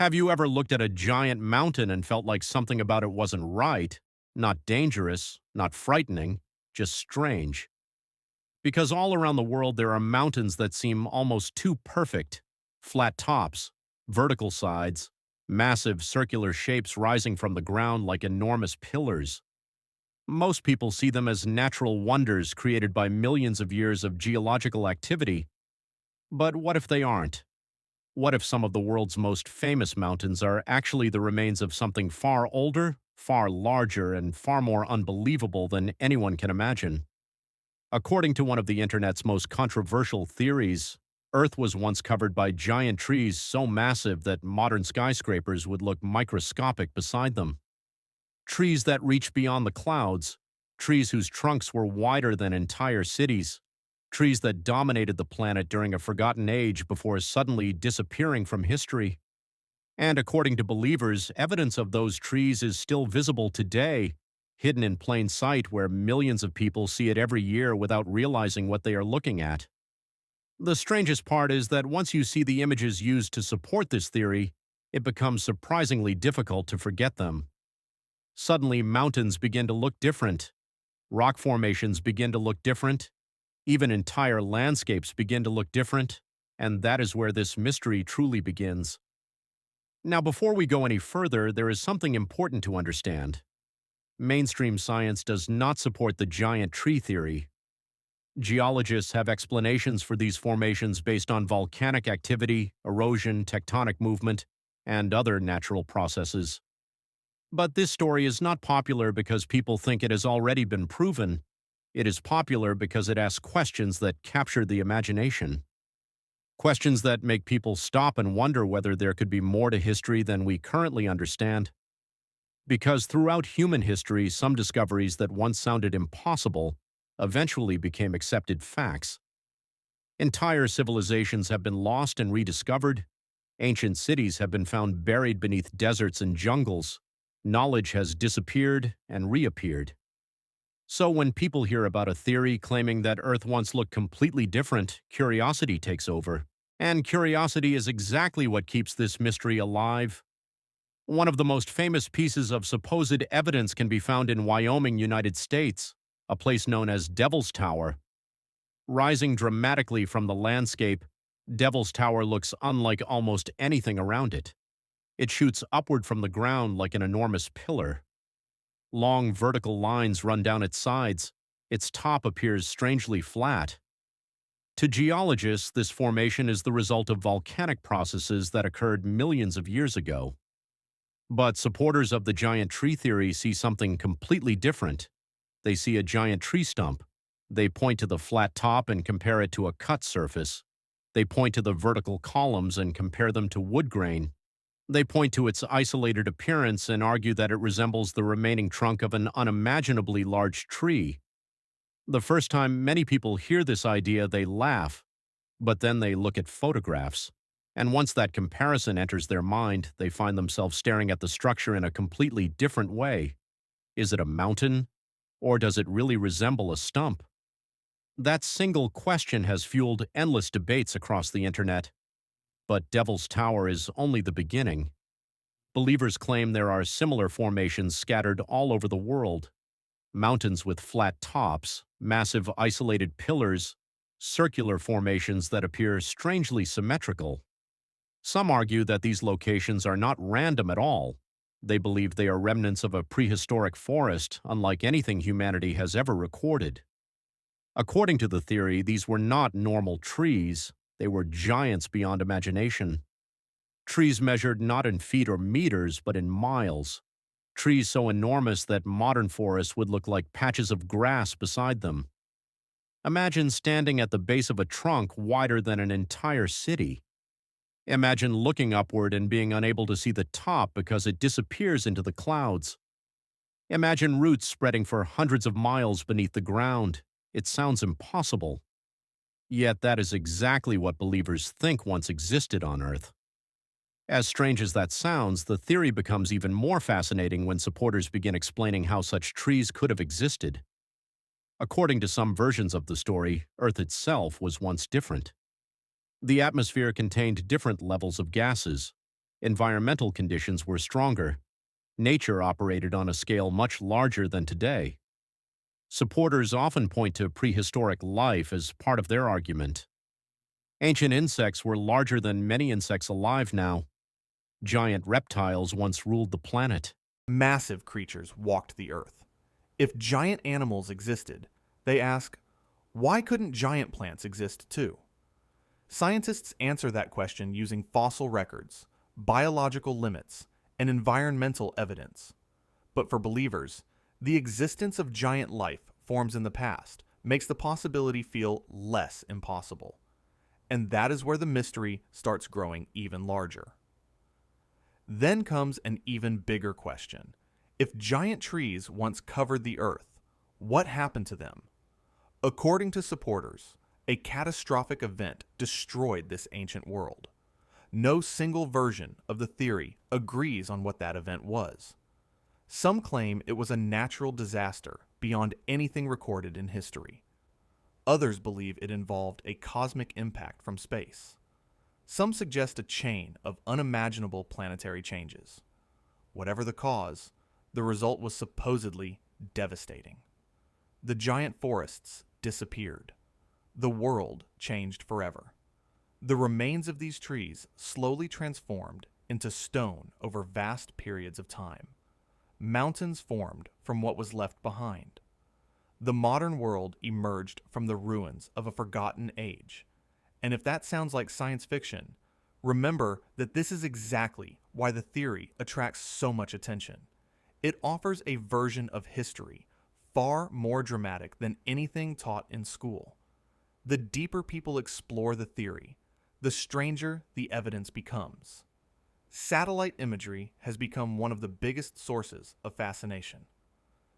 Have you ever looked at a giant mountain and felt like something about it wasn't right? Not dangerous, not frightening, just strange. Because all around the world there are mountains that seem almost too perfect. Flat tops, vertical sides, massive circular shapes rising from the ground like enormous pillars. Most people see them as natural wonders created by millions of years of geological activity. But what if they aren't? What if some of the world's most famous mountains are actually the remains of something far older, far larger, and far more unbelievable than anyone can imagine? According to one of the internet's most controversial theories, Earth was once covered by giant trees so massive that modern skyscrapers would look microscopic beside them. Trees that reach beyond the clouds, trees whose trunks were wider than entire cities, trees that dominated the planet during a forgotten age before suddenly disappearing from history. And according to believers, evidence of those trees is still visible today, hidden in plain sight where millions of people see it every year without realizing what they are looking at. The strangest part is that once you see the images used to support this theory, it becomes surprisingly difficult to forget them. Suddenly, mountains begin to look different. Rock formations begin to look different. Even entire landscapes begin to look different, and that is where this mystery truly begins. Now, before we go any further, there is something important to understand. Mainstream science does not support the giant tree theory. Geologists have explanations for these formations based on volcanic activity, erosion, tectonic movement, and other natural processes. But this story is not popular because people think it has already been proven. It is popular because it asks questions that capture the imagination. Questions that make people stop and wonder whether there could be more to history than we currently understand. Because throughout human history, some discoveries that once sounded impossible eventually became accepted facts. Entire civilizations have been lost and rediscovered. Ancient cities have been found buried beneath deserts and jungles. Knowledge has disappeared and reappeared. So when people hear about a theory claiming that Earth once looked completely different, curiosity takes over. And curiosity is exactly what keeps this mystery alive. One of the most famous pieces of supposed evidence can be found in Wyoming, United States, a place known as Devil's Tower. Rising dramatically from the landscape, Devil's Tower looks unlike almost anything around it. It shoots upward from the ground like an enormous pillar. Long vertical lines run down its sides. Its top appears strangely flat. To geologists, this formation is the result of volcanic processes that occurred millions of years ago. But supporters of the giant tree theory see something completely different. They see a giant tree stump. They point to the flat top and compare it to a cut surface. They point to the vertical columns and compare them to wood grain. They point to its isolated appearance and argue that it resembles the remaining trunk of an unimaginably large tree. The first time many people hear this idea, they laugh, but then they look at photographs. And once that comparison enters their mind, they find themselves staring at the structure in a completely different way. Is it a mountain, or does it really resemble a stump? That single question has fueled endless debates across the internet. But Devil's Tower is only the beginning. Believers claim there are similar formations scattered all over the world. Mountains with flat tops, massive isolated pillars, circular formations that appear strangely symmetrical. Some argue that these locations are not random at all. They believe they are remnants of a prehistoric forest, unlike anything humanity has ever recorded. According to the theory, these were not normal trees. They were giants beyond imagination. Trees measured not in feet or meters, but in miles. Trees so enormous that modern forests would look like patches of grass beside them. Imagine standing at the base of a trunk wider than an entire city. Imagine looking upward and being unable to see the top because it disappears into the clouds. Imagine roots spreading for hundreds of miles beneath the ground. It sounds impossible. Yet that is exactly what believers think once existed on Earth. As strange as that sounds, the theory becomes even more fascinating when supporters begin explaining how such trees could have existed. According to some versions of the story, Earth itself was once different. The atmosphere contained different levels of gases. Environmental conditions were stronger. Nature operated on a scale much larger than today. Supporters often point to prehistoric life as part of their argument. Ancient insects were larger than many insects alive now. Giant reptiles once ruled the planet. Massive creatures walked the earth. If giant animals existed, they ask, why couldn't giant plants exist too? Scientists answer that question using fossil records, biological limits, and environmental evidence. But for believers, the existence of giant life forms in the past makes the possibility feel less impossible. And that is where the mystery starts growing even larger. Then comes an even bigger question. If giant trees once covered the earth, what happened to them? According to supporters, a catastrophic event destroyed this ancient world. No single version of the theory agrees on what that event was. Some claim it was a natural disaster beyond anything recorded in history. Others believe it involved a cosmic impact from space. Some suggest a chain of unimaginable planetary changes. Whatever the cause, the result was supposedly devastating. The giant forests disappeared. The world changed forever. The remains of these trees slowly transformed into stone over vast periods of time. Mountains formed from what was left behind. The modern world emerged from the ruins of a forgotten age. And if that sounds like science fiction, remember that this is exactly why the theory attracts so much attention. It offers a version of history far more dramatic than anything taught in school. The deeper people explore the theory, the stranger the evidence becomes. Satellite imagery has become one of the biggest sources of fascination.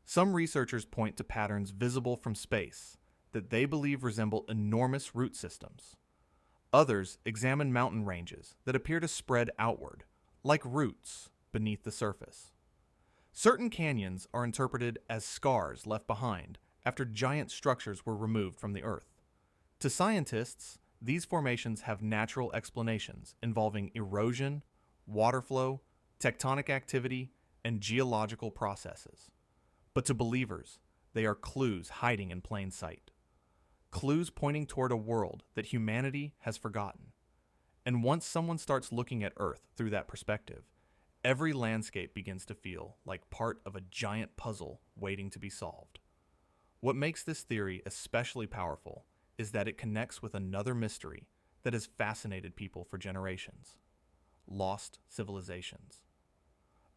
Some researchers point to patterns visible from space that they believe resemble enormous root systems. Others examine mountain ranges that appear to spread outward, like roots beneath the surface. Certain canyons are interpreted as scars left behind after giant structures were removed from the earth. To scientists, these formations have natural explanations involving erosion, water flow, tectonic activity, and geological processes. But to believers, they are clues hiding in plain sight. Clues pointing toward a world that humanity has forgotten. And once someone starts looking at Earth through that perspective, every landscape begins to feel like part of a giant puzzle waiting to be solved. What makes this theory especially powerful is that it connects with another mystery that has fascinated people for generations: lost civilizations.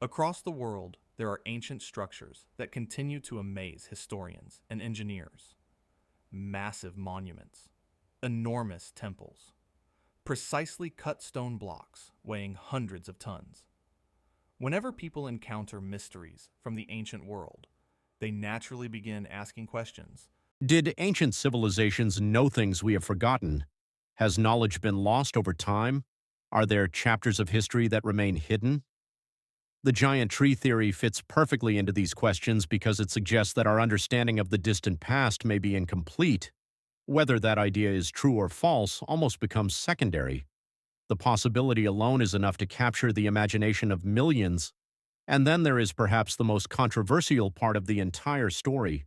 Across the world, there are ancient structures that continue to amaze historians and engineers. Massive monuments, enormous temples, precisely cut stone blocks weighing hundreds of tons. Whenever people encounter mysteries from the ancient world, they naturally begin asking questions. Did ancient civilizations know things we have forgotten? Has knowledge been lost over time? Are there chapters of history that remain hidden? The giant tree theory fits perfectly into these questions because it suggests that our understanding of the distant past may be incomplete. Whether that idea is true or false almost becomes secondary. The possibility alone is enough to capture the imagination of millions. And then there is perhaps the most controversial part of the entire story: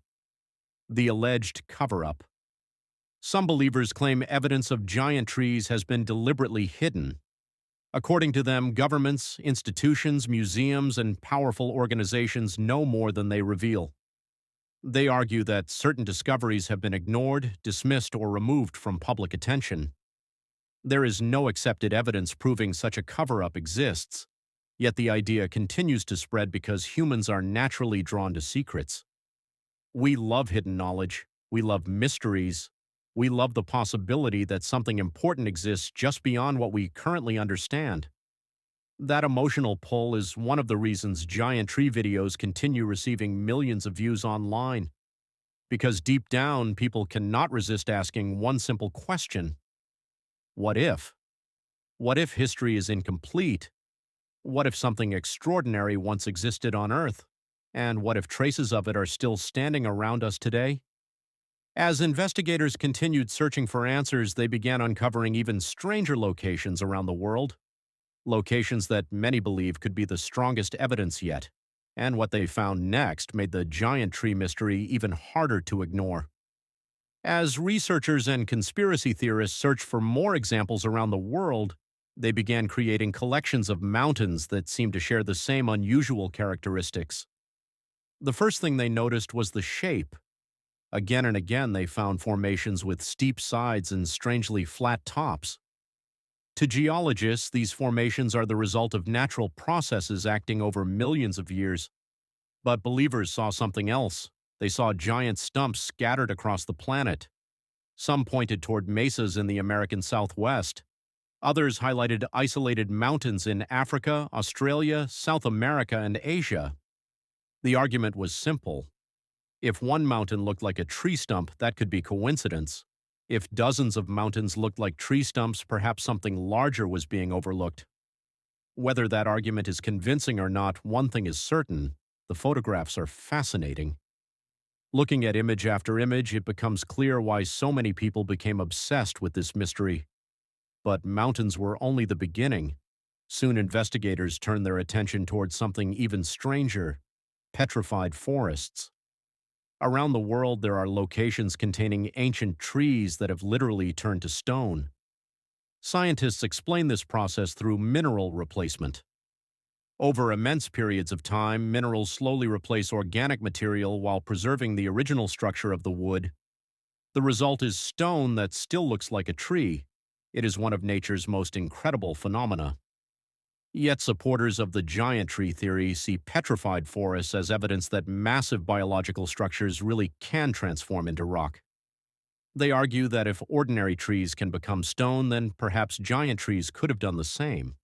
the alleged cover-up. Some believers claim evidence of giant trees has been deliberately hidden. According to them, governments, institutions, museums, and powerful organizations know more than they reveal. They argue that certain discoveries have been ignored, dismissed, or removed from public attention. There is no accepted evidence proving such a cover-up exists, yet the idea continues to spread because humans are naturally drawn to secrets. We love hidden knowledge, we love mysteries, we love the possibility that something important exists just beyond what we currently understand. That emotional pull is one of the reasons giant tree videos continue receiving millions of views online. Because deep down, people cannot resist asking one simple question: what if? What if history is incomplete? What if something extraordinary once existed on Earth? And what if traces of it are still standing around us today? As investigators continued searching for answers, they began uncovering even stranger locations around the world. locations that many believe could be the strongest evidence yet. And what they found next made the giant tree mystery even harder to ignore. As researchers and conspiracy theorists searched for more examples around the world, they began creating collections of mountains that seemed to share the same unusual characteristics. The first thing they noticed was the shape. Again and again, they found formations with steep sides and strangely flat tops. To geologists, these formations are the result of natural processes acting over millions of years. But believers saw something else. They saw giant stumps scattered across the planet. Some pointed toward mesas in the American Southwest. Others highlighted isolated mountains in Africa, Australia, South America, and Asia. The argument was simple. If one mountain looked like a tree stump, that could be coincidence. If dozens of mountains looked like tree stumps, perhaps something larger was being overlooked. Whether that argument is convincing or not, one thing is certain: the photographs are fascinating. Looking at image after image, it becomes clear why so many people became obsessed with this mystery. But mountains were only the beginning. Soon investigators turned their attention towards something even stranger: petrified forests. Around the world, there are locations containing ancient trees that have literally turned to stone. Scientists explain this process through mineral replacement. Over immense periods of time, minerals slowly replace organic material while preserving the original structure of the wood. The result is stone that still looks like a tree. It is one of nature's most incredible phenomena. Yet supporters of the giant tree theory see petrified forests as evidence that massive biological structures really can transform into rock. They argue that if ordinary trees can become stone, then perhaps giant trees could have done the same.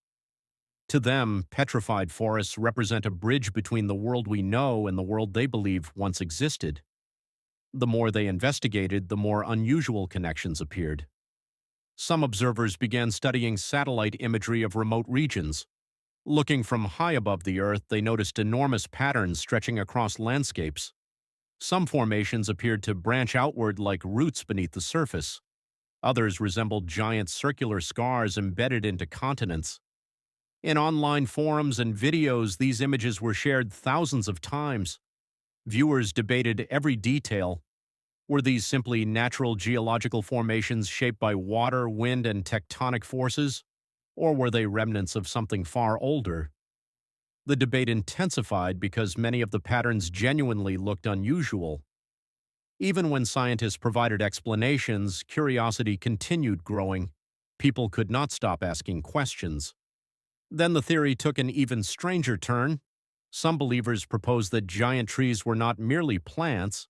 To them, petrified forests represent a bridge between the world we know and the world they believe once existed. The more they investigated, the more unusual connections appeared. Some observers began studying satellite imagery of remote regions. Looking from high above the Earth, they noticed enormous patterns stretching across landscapes. Some formations appeared to branch outward like roots beneath the surface. Others resembled giant circular scars embedded into continents. In online forums and videos, these images were shared thousands of times. Viewers debated every detail. Were these simply natural geological formations shaped by water, wind, and tectonic forces? Or were they remnants of something far older? The debate intensified because many of the patterns genuinely looked unusual. Even when scientists provided explanations, curiosity continued growing. People could not stop asking questions. Then the theory took an even stranger turn. Some believers proposed that giant trees were not merely plants.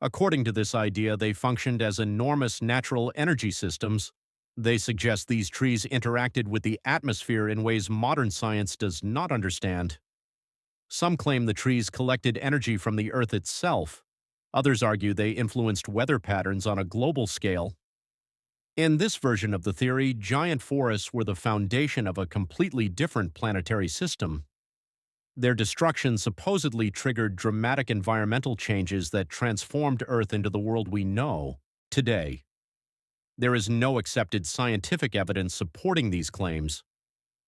According to this idea, they functioned as enormous natural energy systems. They suggest these trees interacted with the atmosphere in ways modern science does not understand. Some claim the trees collected energy from the Earth itself. Others argue they influenced weather patterns on a global scale. In this version of the theory, giant forests were the foundation of a completely different planetary system. Their destruction supposedly triggered dramatic environmental changes that transformed Earth into the world we know today. There is no accepted scientific evidence supporting these claims.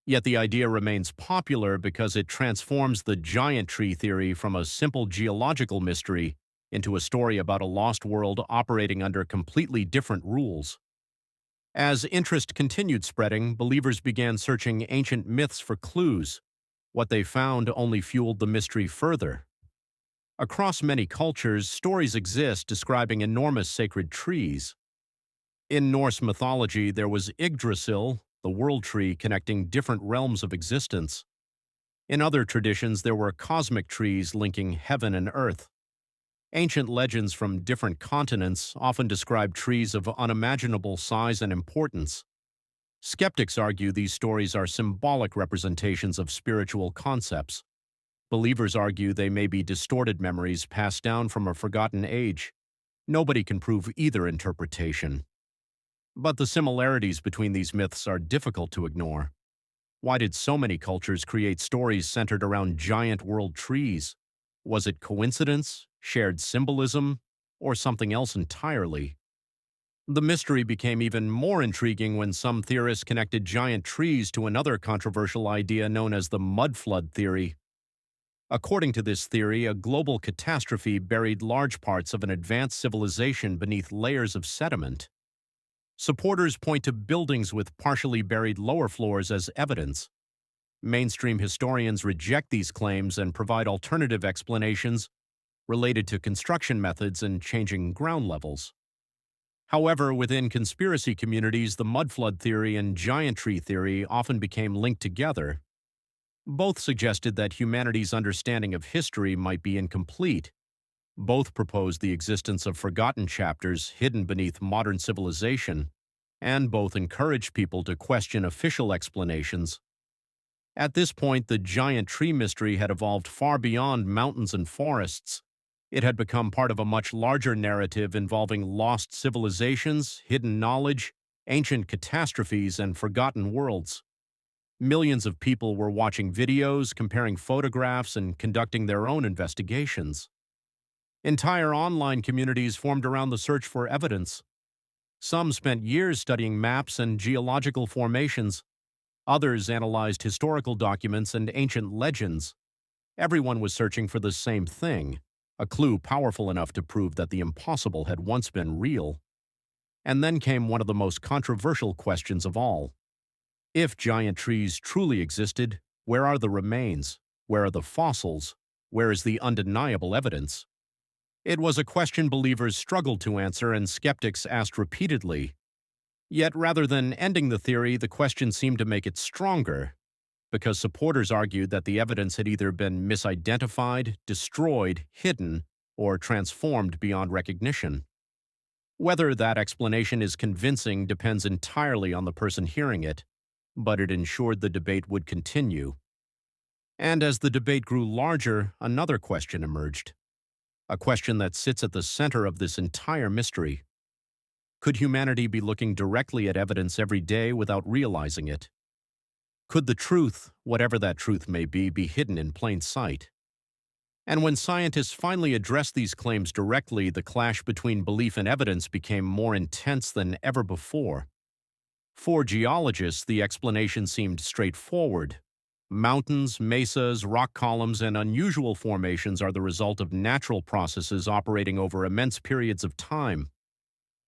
Yet the idea remains popular because it transforms the giant tree theory from a simple geological mystery into a story about a lost world operating under completely different rules. As interest continued spreading, believers began searching ancient myths for clues. What they found only fueled the mystery further. Across many cultures, stories exist describing enormous sacred trees. In Norse mythology, there was Yggdrasil, the world tree connecting different realms of existence. In other traditions, there were cosmic trees linking heaven and earth. Ancient legends from different continents often describe trees of unimaginable size and importance. Skeptics argue these stories are symbolic representations of spiritual concepts. Believers argue they may be distorted memories passed down from a forgotten age. Nobody can prove either interpretation. But the similarities between these myths are difficult to ignore. Why did so many cultures create stories centered around giant world trees? Was it coincidence, shared symbolism, or something else entirely? The mystery became even more intriguing when some theorists connected giant trees to another controversial idea known as the mud flood theory. According to this theory, a global catastrophe buried large parts of an advanced civilization beneath layers of sediment. Supporters point to buildings with partially buried lower floors as evidence. Mainstream historians reject these claims and provide alternative explanations related to construction methods and changing ground levels. However, within conspiracy communities, the mud flood theory and giant tree theory often became linked together. Both suggested that humanity's understanding of history might be incomplete. Both proposed the existence of forgotten chapters hidden beneath modern civilization, and both encouraged people to question official explanations. At this point, the giant tree mystery had evolved far beyond mountains and forests. It had become part of a much larger narrative involving lost civilizations, hidden knowledge, ancient catastrophes, and forgotten worlds. Millions of people were watching videos, comparing photographs, and conducting their own investigations. Entire online communities formed around the search for evidence. Some spent years studying maps and geological formations. Others analyzed historical documents and ancient legends. Everyone was searching for the same thing, a clue powerful enough to prove that the impossible had once been real. And then came one of the most controversial questions of all. If giant trees truly existed, where are the remains? Where are the fossils? Where is the undeniable evidence? It was a question believers struggled to answer and skeptics asked repeatedly. Yet rather than ending the theory, the question seemed to make it stronger, because supporters argued that the evidence had either been misidentified, destroyed, hidden, or transformed beyond recognition. Whether that explanation is convincing depends entirely on the person hearing it, but it ensured the debate would continue. And as the debate grew larger, another question emerged. A question that sits at the center of this entire mystery. Could humanity be looking directly at evidence every day without realizing it? Could the truth, whatever that truth may be hidden in plain sight? And when scientists finally addressed these claims directly, the clash between belief and evidence became more intense than ever before. For geologists, the explanation seemed straightforward. Mountains, mesas, rock columns, and unusual formations are the result of natural processes operating over immense periods of time.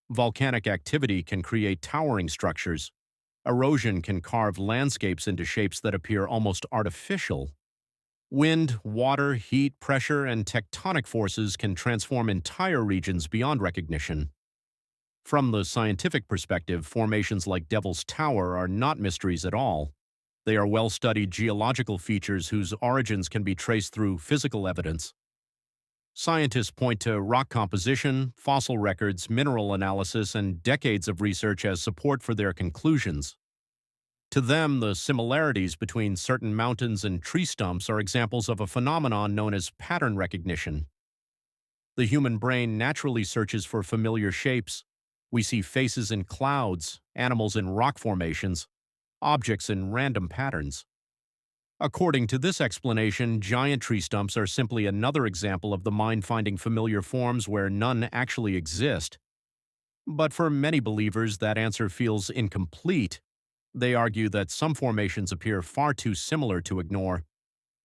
Volcanic activity can create towering structures. Erosion can carve landscapes into shapes that appear almost artificial. Wind, water, heat, pressure, and tectonic forces can transform entire regions beyond recognition. From the scientific perspective, formations like Devil's Tower are not mysteries at all. They are well-studied geological features whose origins can be traced through physical evidence. Scientists point to rock composition, fossil records, mineral analysis, and decades of research as support for their conclusions. To them, the similarities between certain mountains and tree stumps are examples of a phenomenon known as pattern recognition. The human brain naturally searches for familiar shapes. We see faces in clouds, animals in rock formations, objects in random patterns. According to this explanation, giant tree stumps are simply another example of the mind finding familiar forms where none actually exist. But for many believers, that answer feels incomplete. They argue that some formations appear far too similar to ignore.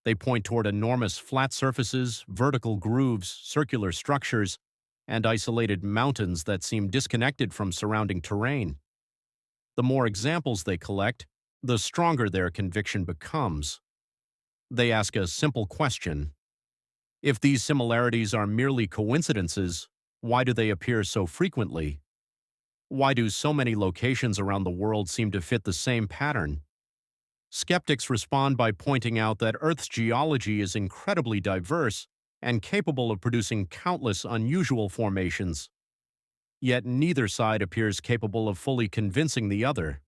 They point toward enormous flat surfaces, vertical grooves, circular structures, and isolated mountains that seem disconnected from surrounding terrain. The more examples they collect, the stronger their conviction becomes. They ask a simple question. If these similarities are merely coincidences, why do they appear so frequently? Why do so many locations around the world seem to fit the same pattern? Skeptics respond by pointing out that Earth's geology is incredibly diverse and capable of producing countless unusual formations. Yet neither side appears capable of fully convincing the other.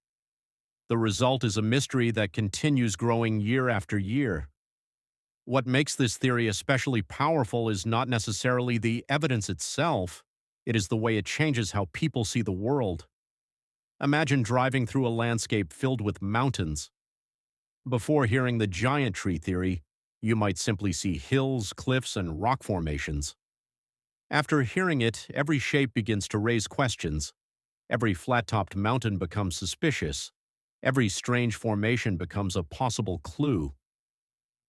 The result is a mystery that continues growing year after year. What makes this theory especially powerful is not necessarily the evidence itself, it is the way it changes how people see the world. Imagine driving through a landscape filled with mountains. Before hearing the giant tree theory, you might simply see hills, cliffs, and rock formations. After hearing it, every shape begins to raise questions. Every flat-topped mountain becomes suspicious. Every strange formation becomes a possible clue.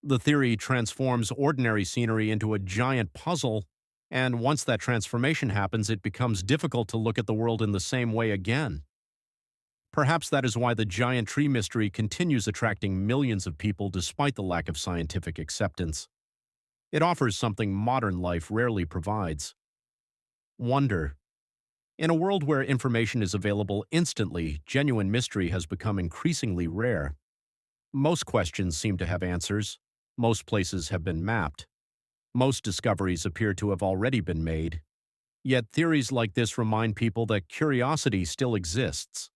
The theory transforms ordinary scenery into a giant puzzle, and once that transformation happens, it becomes difficult to look at the world in the same way again. Perhaps that is why the giant tree mystery continues attracting millions of people despite the lack of scientific acceptance. It offers something modern life rarely provides: wonder. In a world where information is available instantly, genuine mystery has become increasingly rare. Most questions seem to have answers. Most places have been mapped. Most discoveries appear to have already been made. Yet theories like this remind people that curiosity still exists.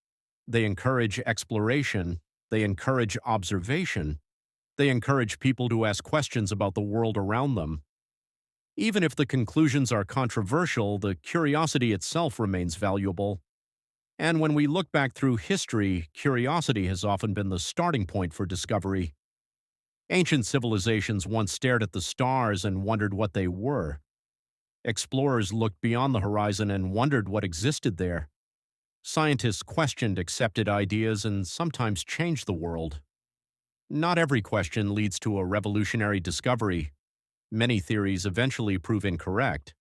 They encourage exploration. They encourage observation. They encourage people to ask questions about the world around them. Even if the conclusions are controversial, the curiosity itself remains valuable. And when we look back through history, curiosity has often been the starting point for discovery. Ancient civilizations once stared at the stars and wondered what they were. Explorers looked beyond the horizon and wondered what existed there. Scientists questioned accepted ideas and sometimes changed the world. Not every question leads to a revolutionary discovery. Many theories eventually prove incorrect.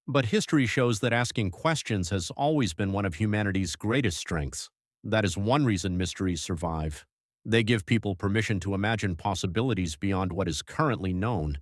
But history shows that asking questions has always been one of humanity's greatest strengths. That is one reason mysteries survive. They give people permission to imagine possibilities beyond what is currently known.